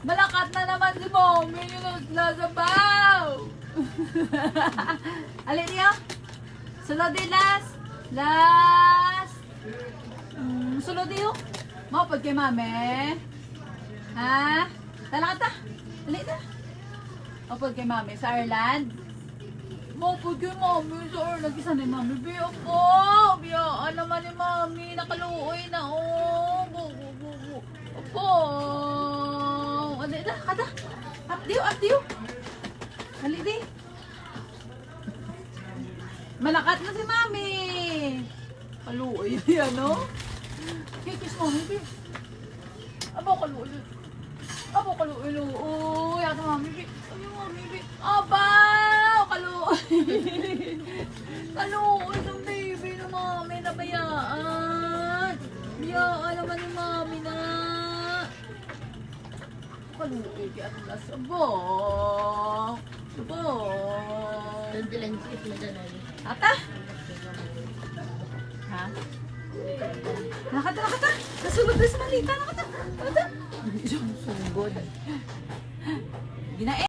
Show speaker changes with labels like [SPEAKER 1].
[SPEAKER 1] Malakat na naman si Mommy yung nasabaw. Alin niyo? Sulod din last. Last. Sulod niyo. Mapag kay Mami. Ha? Talakad ta. Dali na. Mapag kay Mami sa Ireland. Mapag kay Mami sa Ireland. Isa na Mami. Biya po. Biya naman ni Mami. Nakaluoy na. Oh. Opo. Dali na. Kada. Up diyo. Dali di. Malakat na si Mami. Kaluoy yan, no? Kikis Mami, bi. Abo kaluoy. Uy, ata Mami, bi. Ay, Mami, bi. Abaw! Kaluoy. Kaluoy ng baby ng Mami na bayaan. Biyaan naman ni Mami na. Kaluoy, kaya atlas. Abo.
[SPEAKER 2] Lansis mo dyan ay.
[SPEAKER 1] Ata? Ha? Nakata. Nasulog na sa malita. Nakata.
[SPEAKER 2] Sugod.
[SPEAKER 1] Ginae.